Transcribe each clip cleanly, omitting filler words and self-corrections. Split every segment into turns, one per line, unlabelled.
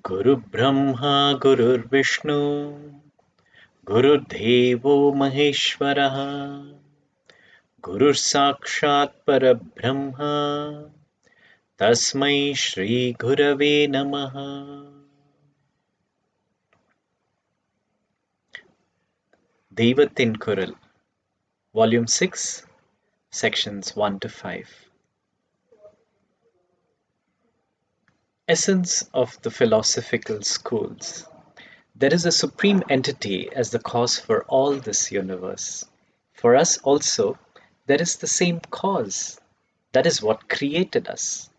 Guru Brahma Guru Vishnu Guru Devo Maheshwaraha Guru Sakshat Parabrahma Tasmai Shri Gurave Namaha. Deivathin Kural, Volume 6, Sections 1 to 5. Essence of the Philosophical Schools. There is a supreme entity as the cause for all this universe. For us also, there is the same cause. That is what created us.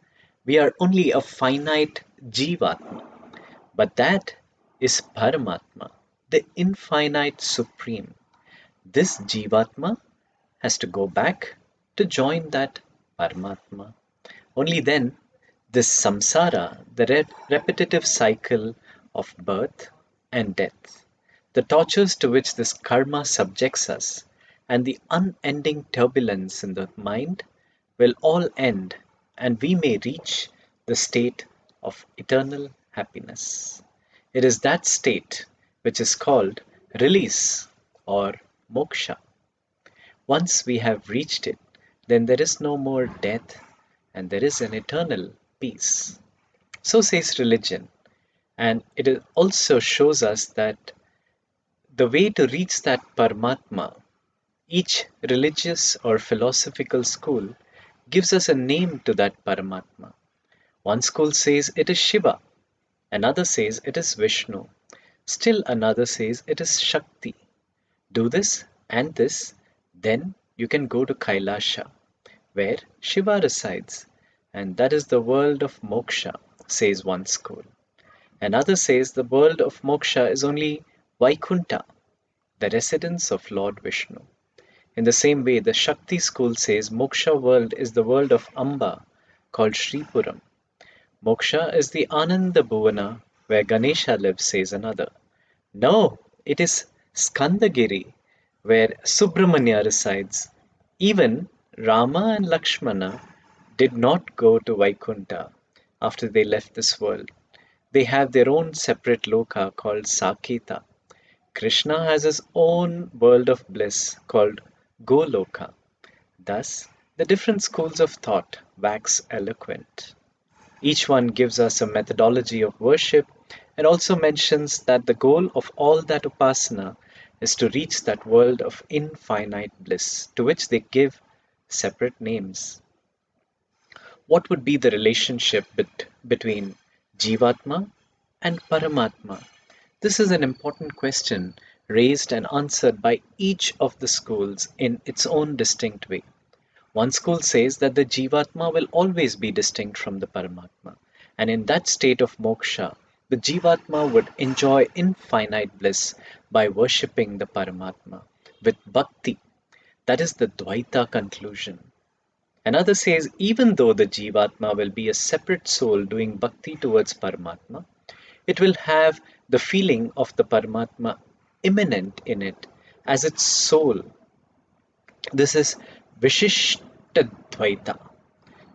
We are only a finite Jivatma, but that is Paramatma, the infinite supreme. This Jivatma has to go back to join that Paramatma. Only then this samsara, the repetitive cycle of birth and death, the tortures to which this karma subjects us, and the unending turbulence in the mind will all end, and we may reach the state of eternal happiness. It is that state which is called release or moksha. Once we have reached it, then there is no more death and there is an eternal peace. So says religion. And it also shows us that the way to reach that Paramatma, each religious or philosophical school gives us a name to that Paramatma. One school says it is Shiva, another says it is Vishnu, still another says it is Shakti. Do this and this, then you can go to Kailasha, where Shiva resides, and that is the world of moksha, says one school. Another says the world of moksha is only Vaikunta, the residence of Lord Vishnu. In the same way, the Shakti school says moksha world is the world of Amba, called Sripuram. Moksha is the Ananda Bhuvana, where Ganesha lives, says another. No, it is Skandagiri, where Subramanya resides. Even Rama and Lakshmana did not go to Vaikunta after they left this world. They have their own separate loka called Saketa. Krishna has his own world of bliss called Goloka. Thus, the different schools of thought wax eloquent. Each one gives us a methodology of worship and also mentions that the goal of all that upasana is to reach that world of infinite bliss, to which they give separate names. What would be the relationship between Jivatma and Paramatma? This is an important question raised and answered by each of the schools in its own distinct way. One school says that the Jivatma will always be distinct from the Paramatma, and in that state of moksha, the Jivatma would enjoy infinite bliss by worshipping the Paramatma with bhakti. That is the Dvaita conclusion. Another says even though the Jivatma will be a separate soul doing bhakti towards Paramatma, it will have the feeling of the Paramatma immanent in it as its soul. This is Vishishtadvaita.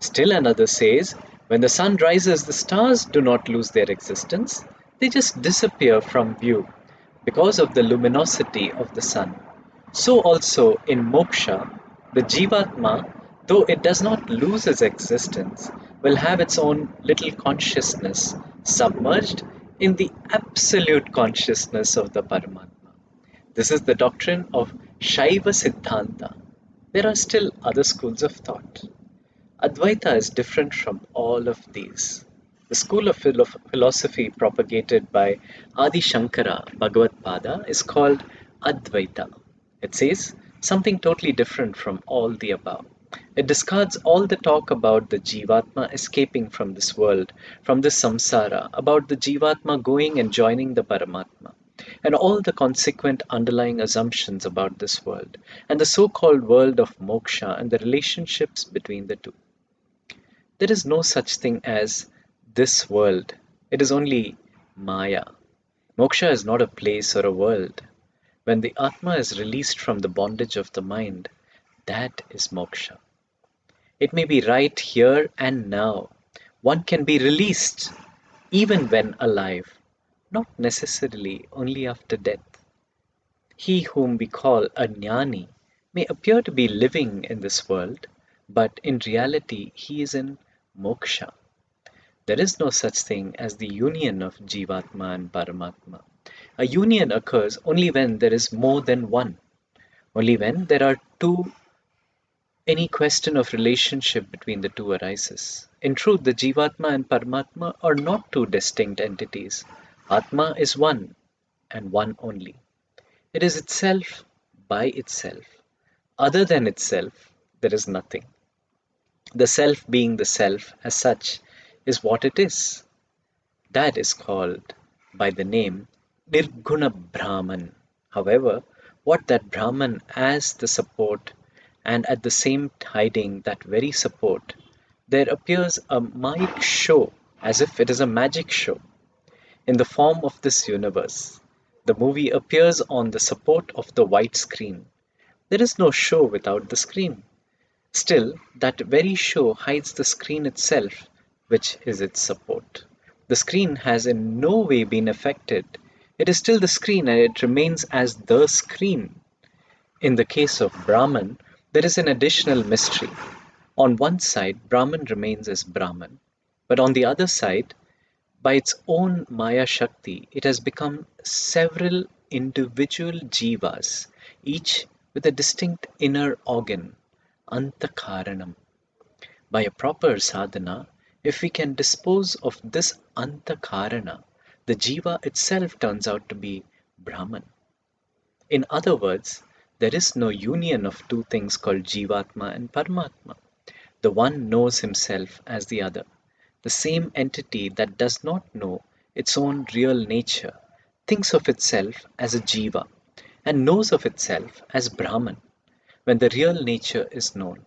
Still another says when the sun rises, the stars do not lose their existence, they just disappear from view because of the luminosity of the sun. So also in moksha, the Jivatma, though it does not lose its existence, will have its own little consciousness submerged in the absolute consciousness of the Paramatma. This is the doctrine of Shaiva Siddhanta. There are still other schools of thought. Advaita is different from all of these. The school of philosophy propagated by Adi Shankara Bhagavad is called Advaita. It says something totally different from all the above. It discards all the talk about the Jivatma escaping from this world, from this samsara, about the Jivatma going and joining the Paramatma, and all the consequent underlying assumptions about this world, and the so called world of moksha and the relationships between the two. There is no such thing as this world, it is only Maya. Moksha is not a place or a world. When the Atma is released from the bondage of the mind, that is moksha. It may be right here and now. One can be released. even when alive, not necessarily only after death. He whom we call a jnani may appear to be living in this world, but in reality he is in moksha. There is no such thing as the union of Jivatma and Paramatma. A union occurs only when there is more than one, only when there are two, any question of relationship between the two arises. In truth, the Jivatma and Paramatma are not two distinct entities. Atma is one and one only. It is itself by itself. Other than itself, there is nothing. The self being the self as such is what it is. That is called by the name Nirguna Brahman. However, what that Brahman as the support and at the same hiding that very support, there appears a Maya show as if it is a magic show in the form of this universe. The movie appears on the support of the white screen. There is no show without the screen. Still, that very show hides the screen itself, which is its support. The screen has in no way been affected. It is still the screen and it remains as the screen. In the case of Brahman, there is an additional mystery. On one side, Brahman remains as Brahman, but on the other side, by its own Maya Shakti, it has become several individual jivas, each with a distinct inner organ, Antakaranam. By a proper sadhana, if we can dispose of this Antakarana, the jiva itself turns out to be Brahman. In other words, there is no union of two things called Jivatma and Paramatma. The one knows himself as the other. The same entity that does not know its own real nature thinks of itself as a jiva and knows of itself as Brahman when the real nature is known.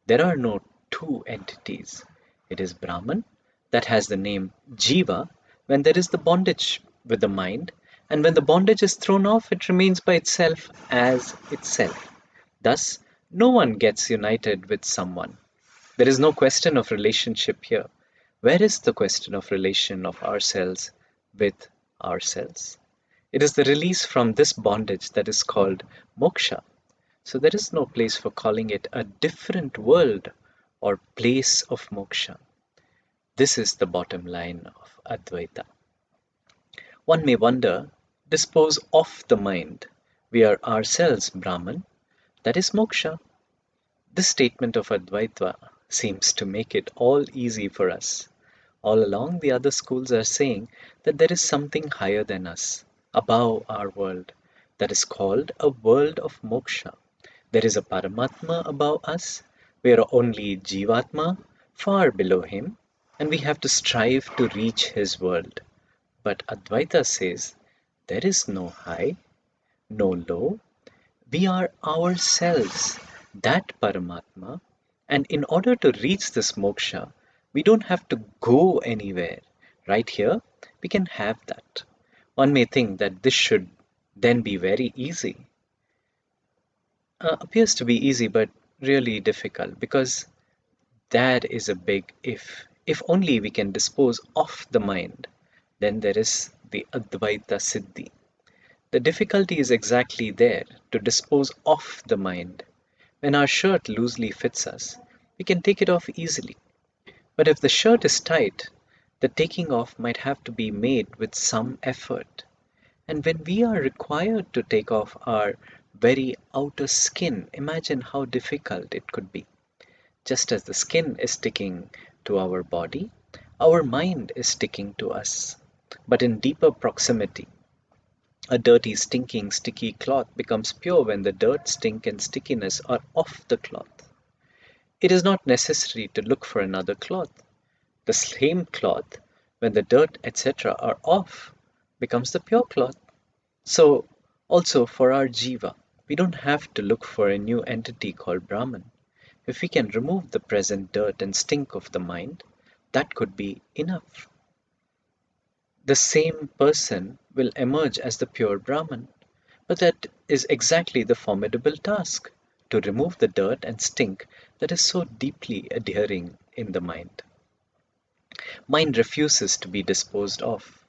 There are no two entities. It is Brahman that has the name Jiva when there is the bondage with the mind, and when the bondage is thrown off, it remains by itself as itself. Thus, no one gets united with someone. There is no question of relationship here. Where is the question of relation of ourselves with ourselves? It is the release from this bondage that is called moksha. So there is no place for calling it a different world or place of moksha. This is the bottom line of Advaita. One may wonder, dispose of the mind. We are ourselves Brahman, that is moksha. This statement of Advaita seems to make it all easy for us. All along, the other schools are saying that there is something higher than us, above our world, that is called a world of moksha. There is a Paramatma above us, we are only Jivatma, far below him, and we have to strive to reach his world. But Advaita says there is no high, no low, we are ourselves, that Paramatma, and in order to reach this moksha, we don't have to go anywhere. Right here, we can have that. One may think that this should then be very easy. Appears to be easy, but really difficult because that is a big if. If only we can dispose of the mind, then there is the Advaita Siddhi. The difficulty is exactly there to dispose of the mind. When our shirt loosely fits us, we can take it off easily. But if the shirt is tight, the taking off might have to be made with some effort. And when we are required to take off our very outer skin, imagine how difficult it could be. Just as the skin is sticking to our body, our mind is sticking to us. But in deeper proximity, a dirty, stinking, sticky cloth becomes pure when the dirt, stink, and stickiness are off the cloth. It is not necessary to look for another cloth. The same cloth, when the dirt, etc., are off, becomes the pure cloth. So, also for our jiva, we don't have to look for a new entity called Brahman. If we can remove the present dirt and stink of the mind, that could be enough. The same person will emerge as the pure Brahman. But that is exactly the formidable task to remove the dirt and stink that is so deeply adhering in the mind. Mind refuses to be disposed of.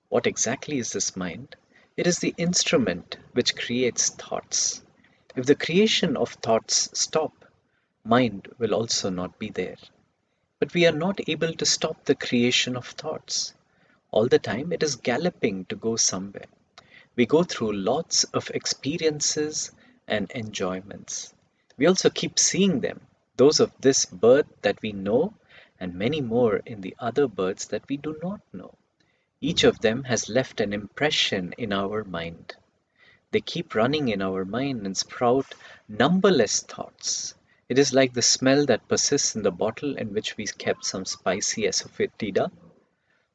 What exactly is this mind? It is the instrument which creates thoughts. If the creation of thoughts stop, mind will also not be there. But we are not able to stop the creation of thoughts. All the time it is galloping to go somewhere. We go through lots of experiences and enjoyments. We also keep seeing them, those of this bird that we know, and many more in the other birds that we do not know. Each of them has left an impression in our mind. They keep running in our mind and sprout numberless thoughts. It is like the smell that persists in the bottle in which we kept some spicy asafoetida.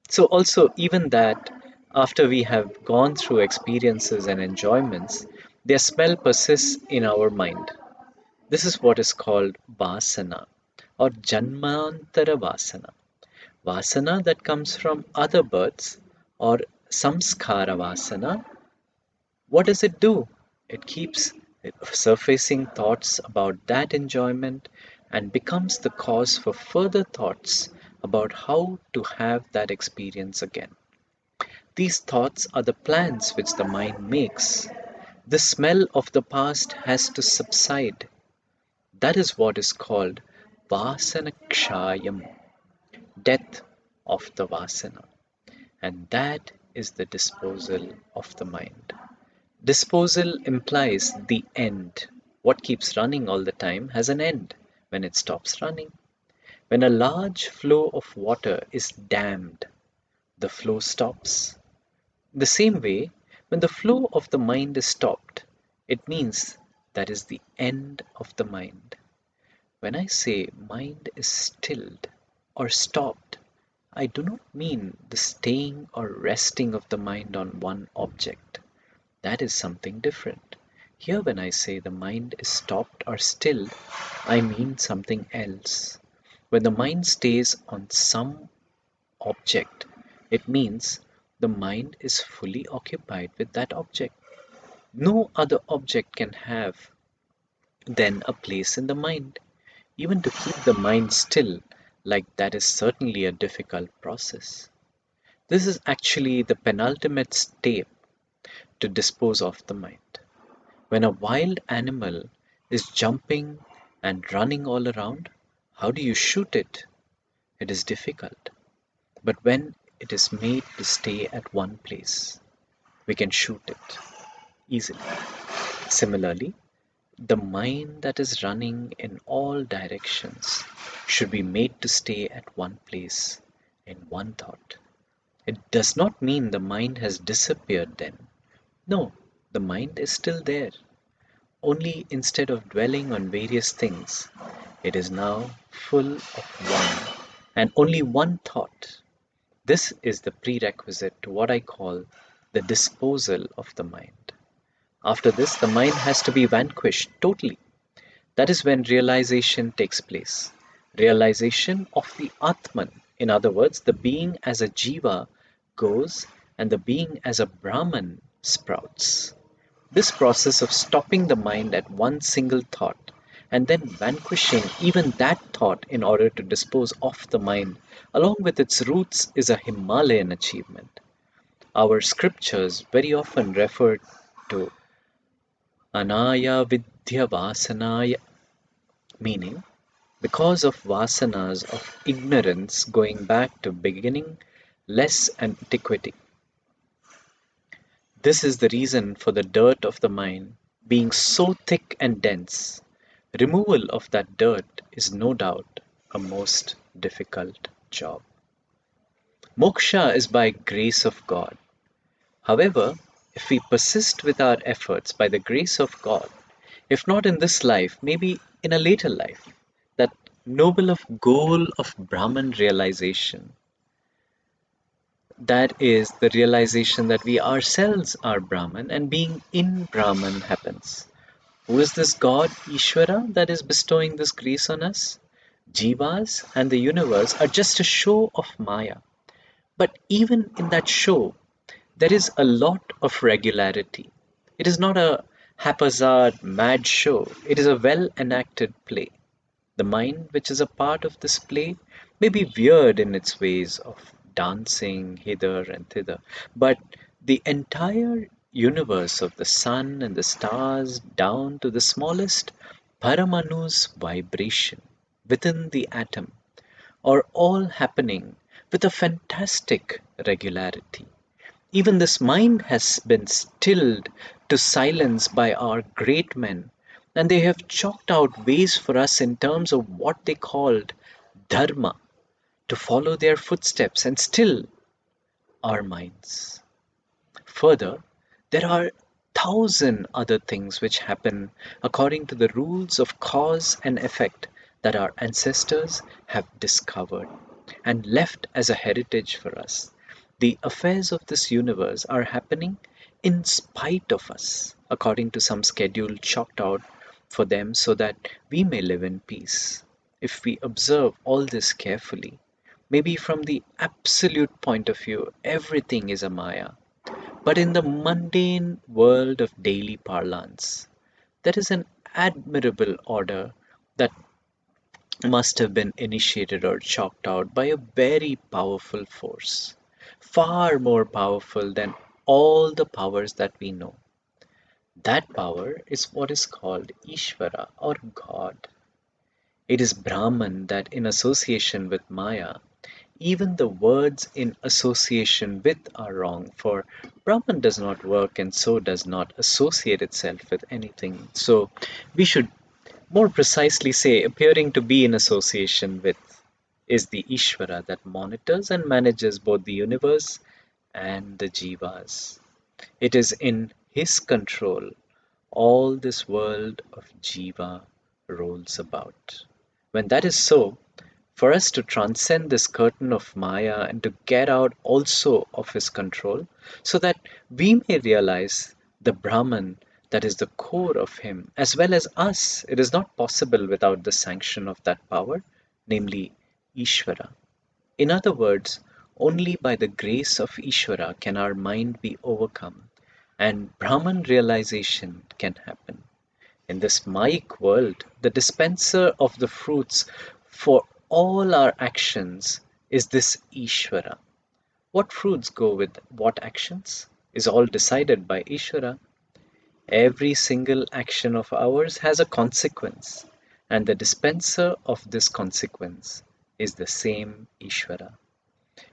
So, also, even that, after we have gone through experiences and enjoyments, their smell persists in our mind. This is what is called vasana or janmantara vasana. Vasana that comes from other birds or samskara vasana. What does it do? It keeps surfacing thoughts about that enjoyment and becomes the cause for further thoughts about how to have that experience again. These thoughts are the plans which the mind makes. The smell of the past has to subside. That is what is called vasanakshayam, death of the vasana. And that is the disposal of the mind. Disposal implies the end. What keeps running all the time has an end when it stops running. When a large flow of water is dammed, the flow stops. The same way, when the flow of the mind is stopped, it means that is the end of the mind. When I say mind is stilled or stopped, I do not mean the staying or resting of the mind on one object. That is something different. Here, when I say the mind is stopped or stilled, I mean something else. When the mind stays on some object, it means the mind is fully occupied with that object. No other object can have then a place in the mind. Even to keep the mind still, like that is certainly a difficult process. This is actually the penultimate step to dispose of the mind. When a wild animal is jumping and running all around, how do you shoot it? It is difficult. But when it is made to stay at one place, we can shoot it easily. Similarly, the mind that is running in all directions should be made to stay at one place in one thought. It does not mean the mind has disappeared then. No, the mind is still there. Only instead of dwelling on various things, it is now full of one and only one thought. This is the prerequisite to what I call the disposal of the mind. After this, the mind has to be vanquished totally. That is when realization takes place. Realization of the Atman, in other words, the being as a jiva goes and the being as a Brahman sprouts. This process of stopping the mind at one single thought and then vanquishing even that thought in order to dispose of the mind along with its roots is a Himalayan achievement. Our scriptures very often refer to Anaya Vidya Vasanaya, meaning because of vasanas of ignorance going back to beginning less antiquity. This is the reason for the dirt of the mind being so thick and dense. Removal of that dirt is no doubt a most difficult job. Moksha is by grace of God. However, if we persist with our efforts by the grace of God, if not in this life, maybe in a later life, that noble of goal of Brahman realization, that is the realization that we ourselves are Brahman and being in Brahman happens. Who is this God, Ishvara, that is bestowing this grace on us? Jivas and the universe are just a show of Maya. But even in that show, there is a lot of regularity. It is not a haphazard, mad show, it is a well enacted play. The mind, which is a part of this play, Maybe weird in its ways of dancing hither and thither, but the entire universe of the sun and the stars down to the smallest Paramanu's vibration within the atom are all happening with a fantastic regularity. Even this mind has been stilled to silence by our great men, and they have chalked out ways for us in terms of what they called dharma to follow their footsteps and still our minds. Further, there are thousand other things which happen according to the rules of cause and effect that our ancestors have discovered and left as a heritage for us. The affairs of this universe are happening in spite of us, according to some schedule chalked out for them so that we may live in peace. If we observe all this carefully, maybe from the absolute point of view, everything is a Maya. But in the mundane world of daily parlance, there is an admirable order that must have been initiated or chalked out by a very powerful force, far more powerful than all the powers that we know. That power is what is called Ishvara or God. It is Brahman that, in association with Maya, even the words in association with are wrong, for Brahman does not work and so does not associate itself with anything. So we should more precisely say appearing to be in association with is the Ishvara that monitors and manages both the universe and the jivas. It is in his control all this world of jiva rolls about. When that is so, for us to transcend this curtain of Maya and to get out also of his control, so that we may realize the Brahman that is the core of him, as well as us. It is not possible without the sanction of that power, namely Ishvara. In other words, only by the grace of Ishvara can our mind be overcome and Brahman realization can happen. In this Mayic world, the dispenser of the fruits for all our actions is this Ishvara. What fruits go with what actions is all decided by Ishvara. Every single action of ours has a consequence, and the dispenser of this consequence is the same Ishvara.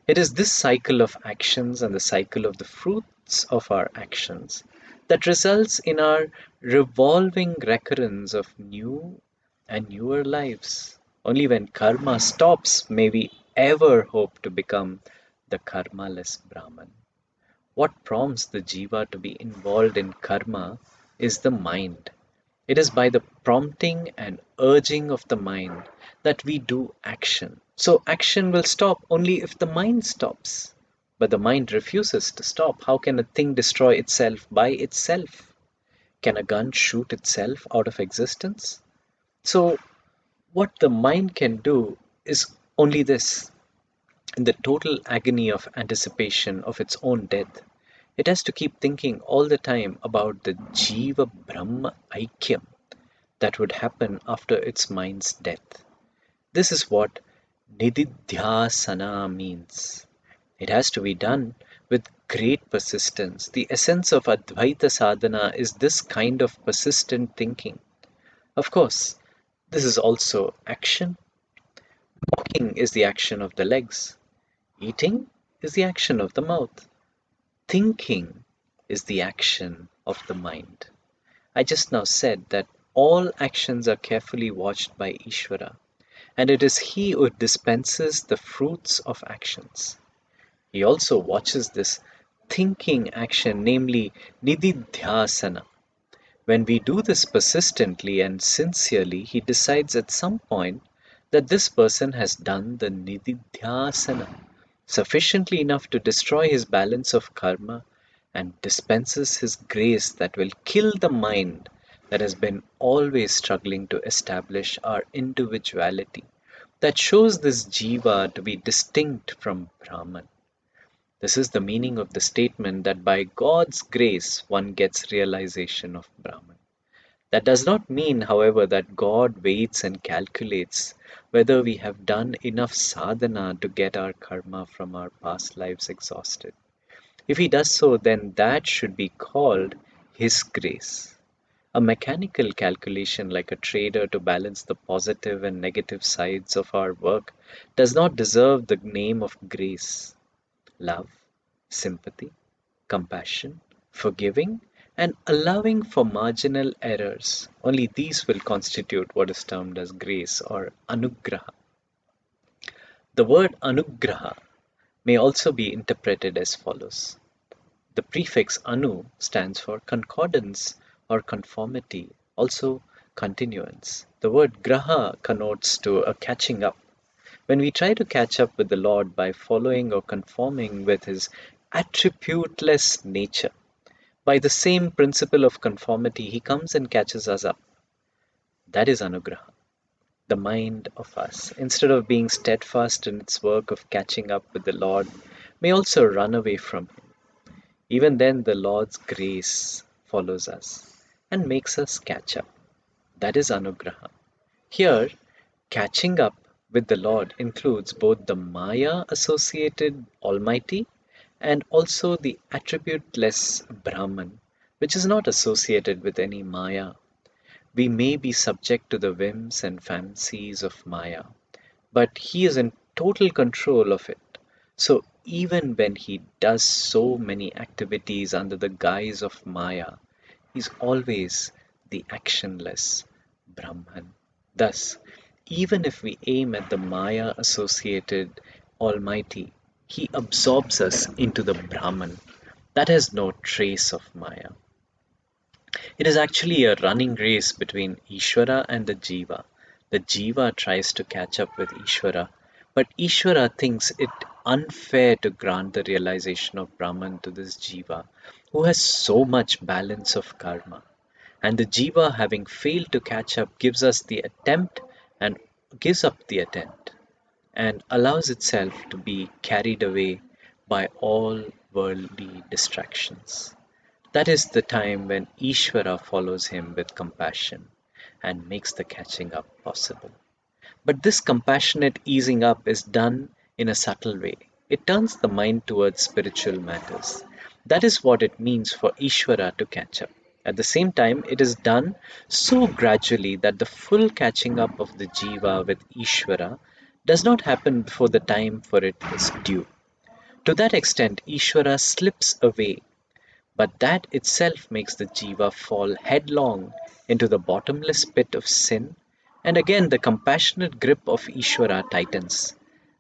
It is this cycle of actions and the cycle of the fruits of our actions that results in our revolving recurrence of new and newer lives. Only when karma stops may we ever hope to become the karmaless Brahman. What prompts the jiva to be involved in karma is the mind. It is by the prompting and urging of the mind that we do action. So action will stop only if the mind stops. But the mind refuses to stop. How can a thing destroy itself by itself? Can a gun shoot itself out of existence? So, what the mind can do is only this: in the total agony of anticipation of its own death, it has to keep thinking all the time about the Jiva Brahma Aikyam that would happen after its mind's death. This is what Nididhyasana means. It has to be done with great persistence. The essence of Advaita sadhana is this kind of persistent thinking. Of course, this is also action. Walking is the action of the legs. Eating is the action of the mouth. Thinking is the action of the mind. I just now said that all actions are carefully watched by Ishvara, and it is he who dispenses the fruits of actions. He also watches this thinking action, namely nididhyasana. When we do this persistently and sincerely, he decides at some point that this person has done the nididhyasana sufficiently enough to destroy his balance of karma and dispenses his grace that will kill the mind that has been always struggling to establish our individuality, that shows this jiva to be distinct from Brahman. This is the meaning of the statement that by God's grace one gets realization of Brahman. That does not mean, however, that God waits and calculates whether we have done enough sadhana to get our karma from our past lives exhausted. If He does so, then that should be called His grace. A mechanical calculation like a trader to balance the positive and negative sides of our work does not deserve the name of grace. Love, sympathy, compassion, forgiving, and allowing for marginal errors. Only these will constitute what is termed as grace or anugraha. The word anugraha may also be interpreted as follows. The prefix anu stands for concordance or conformity, also continuance. The word graha connotes to a catching up. When we try to catch up with the Lord by following or conforming with His attributeless nature, by the same principle of conformity, He comes and catches us up. That is anugraha, the mind of us, instead of being steadfast in its work of catching up with the Lord, may also run away from Him. Even then, the Lord's grace follows us and makes us catch up. That is anugraha. Here, catching up with the Lord includes both the Maya associated Almighty and also the attributeless Brahman, which is not associated with any Maya. We may be subject to the whims and fancies of Maya, but He is in total control of it. So even when He does so many activities under the guise of Maya, He's always the actionless Brahman. Thus, even if we aim at the Maya associated Almighty, He absorbs us into the Brahman that has no trace of Maya. It is actually a running race between Ishvara and the Jiva. The Jiva tries to catch up with Ishvara, but Ishvara thinks it unfair to grant the realization of Brahman to this Jiva, who has so much balance of karma. And the Jiva, having failed to catch up, gives us the attempt and gives up the attempt and allows itself to be carried away by all worldly distractions. That is the time when Ishvara follows him with compassion and makes the catching up possible. But this compassionate easing up is done in a subtle way. It turns the mind towards spiritual matters. That is what it means for Ishvara to catch up. At the same time, it is done so gradually that the full catching up of the Jiva with Ishvara does not happen before the time for it is due. To that extent, Ishvara slips away, but that itself makes the jiva fall headlong into the bottomless pit of sin, and again the compassionate grip of Ishvara tightens.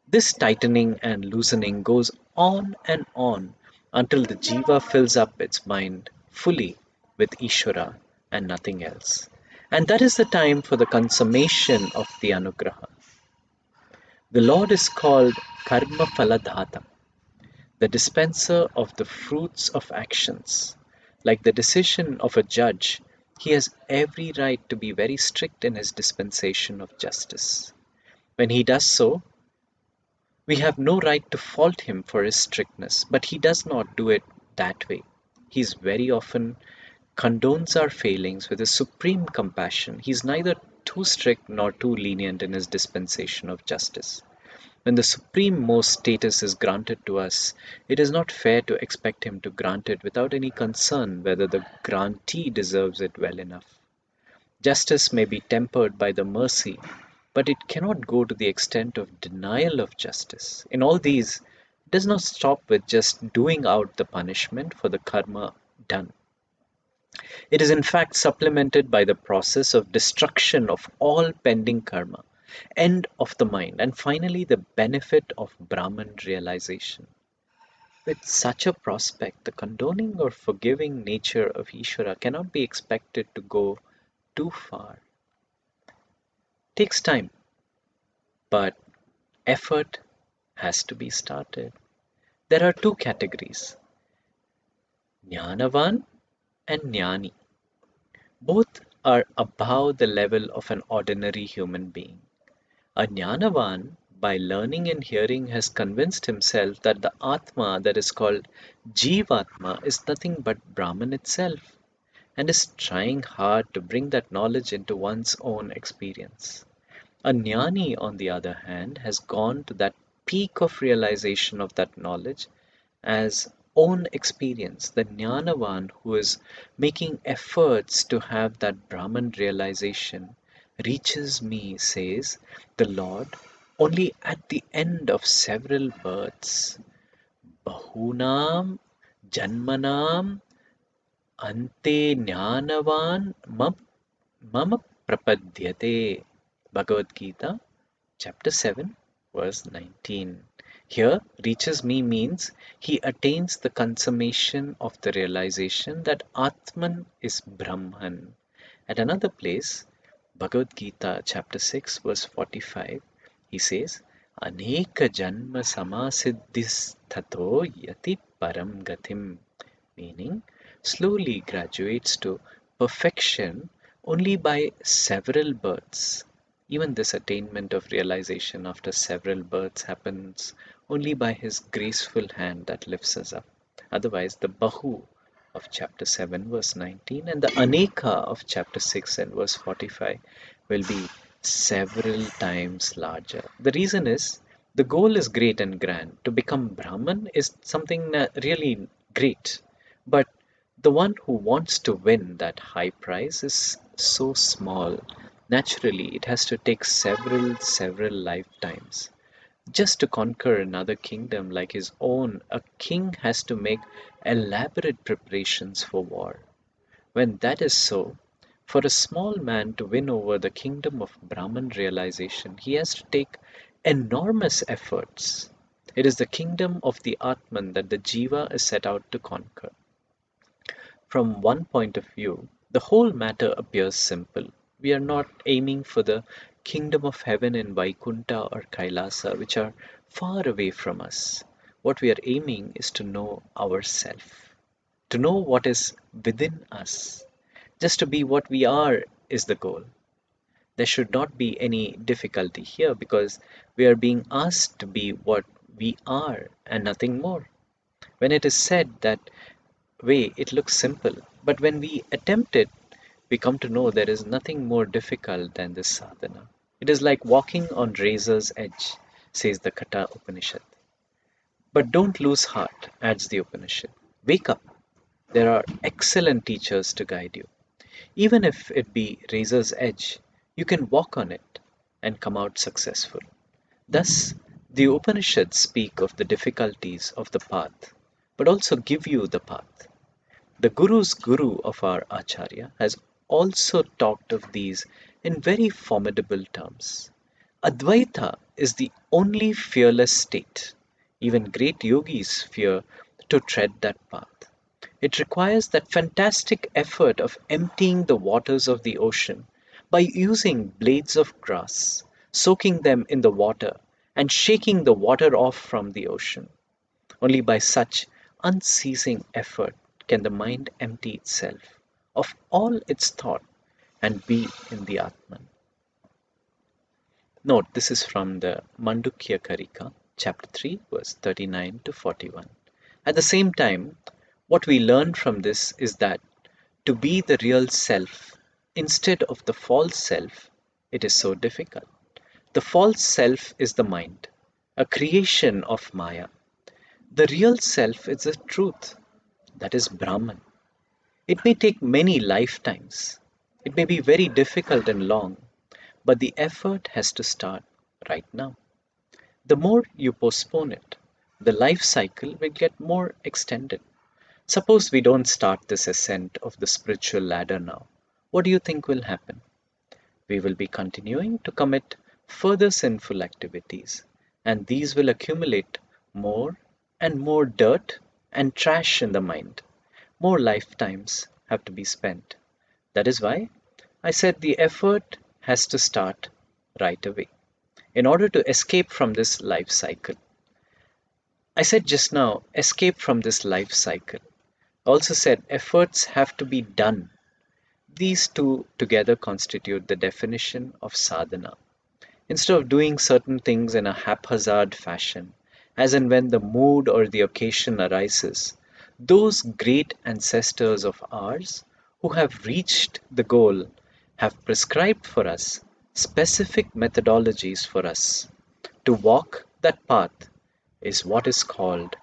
This tightening and loosening goes on and on until the jiva fills up its mind fully with Ishvara and nothing else. And that is the time for the consummation of the anugraha. The Lord is called Karma Phaladhata, the dispenser of the fruits of actions. Like the decision of a judge, he has every right to be very strict in his dispensation of justice. When he does so, we have no right to fault him for his strictness, but he does not do it that way. He very often condones our failings with a supreme compassion. He is neither too strict nor too lenient in his dispensation of justice. When the supreme most status is granted to us, it is not fair to expect him to grant it without any concern whether the grantee deserves it well enough. Justice may be tempered by the mercy, but it cannot go to the extent of denial of justice. In all these, it does not stop with just doing out the punishment for the karma done. It is in fact supplemented by the process of destruction of all pending karma, end of the mind, and finally the benefit of Brahman realization. With such a prospect, the condoning or forgiving nature of Ishvara cannot be expected to go too far. It takes time, but effort has to be started. There are two categories, Jnanavan and Jnani. Both are above the level of an ordinary human being. A Jnanavan, by learning and hearing, has convinced himself that the Atma that is called Jivatma is nothing but Brahman itself. and is trying hard to bring that knowledge into one's own experience. A jnani, on the other hand, has gone to that peak of realization of that knowledge as own experience. The jnanavan who is making efforts to have that Brahman realization reaches me, says the Lord, only at the end of several births. Bahunam Janmanam Ante Jnanavan Mama Prapadyate. Bhagavad Gita, chapter 7, verse 19. Here, reaches me means he attains the consummation of the realization that Atman is Brahman. At another place, Bhagavad Gita, chapter 6, verse 45, he says, Aneka Janma Samasiddhis Tato Yati Param Gatim, meaning slowly graduates to perfection only by several births. Even this attainment of realization after several births happens only by His graceful hand that lifts us up. Otherwise, the Bahu of chapter 7, verse 19, and the Aneka of chapter 6 and verse 45 will be several times larger. The reason is the goal is great and grand. To become Brahman is something really great, but the one who wants to win that high prize is so small. Naturally, it has to take several lifetimes. Just to conquer another kingdom like his own, a king has to make elaborate preparations for war. When that is so, for a small man to win over the kingdom of Brahman realization, he has to take enormous efforts. It is the kingdom of the Atman that the Jiva is set out to conquer. From one point of view, the whole matter appears simple. We are not aiming for the kingdom of heaven in Vaikuntha or Kailasa, which are far away from us. What we are aiming is to know ourself, to know what is within us. Just to be what we are is the goal. There should not be any difficulty here because we are being asked to be what we are and nothing more. When it is said that way, it looks simple, but when we attempt it, we come to know there is nothing more difficult than this sadhana. It is like walking on razor's edge, says the Katha Upanishad. But don't lose heart, adds the Upanishad. Wake up. There are excellent teachers to guide you. Even if it be razor's edge, you can walk on it and come out successful. Thus, the Upanishads speak of the difficulties of the path, but also give you the path. The Guru's Guru of our Acharya has also talked of these in very formidable terms. Advaita is the only fearless state. Even great yogis fear to tread that path. It requires that fantastic effort of emptying the waters of the ocean by using blades of grass, soaking them in the water, and shaking the water off from the ocean. Only by such unceasing effort can the mind empty itself of all its thought and be in the Atman. Note, this is from the Mandukya Karika, chapter 3, verse 39 to 41. At the same time, what we learn from this is that to be the real self instead of the false self, it is so difficult. The false self is the mind, a creation of Maya. The real self is the truth, that is Brahman. It may take many lifetimes. It may be very difficult and long, but the effort has to start right now. The more you postpone it, the life cycle will get more extended. Suppose we don't start this ascent of the spiritual ladder now. What do you think will happen? We will be continuing to commit further sinful activities, and these will accumulate more and more dirt and trash in the mind. More lifetimes have to be spent. That is why I said the effort has to start right away in order to escape from this life cycle. I said just now, escape from this life cycle. I also said efforts have to be done. These two together constitute the definition of sadhana. Instead of doing certain things in a haphazard fashion, as and when the mood or the occasion arises, those great ancestors of ours who have reached the goal have prescribed for us specific methodologies for us to walk that path is what is called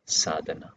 sadhana.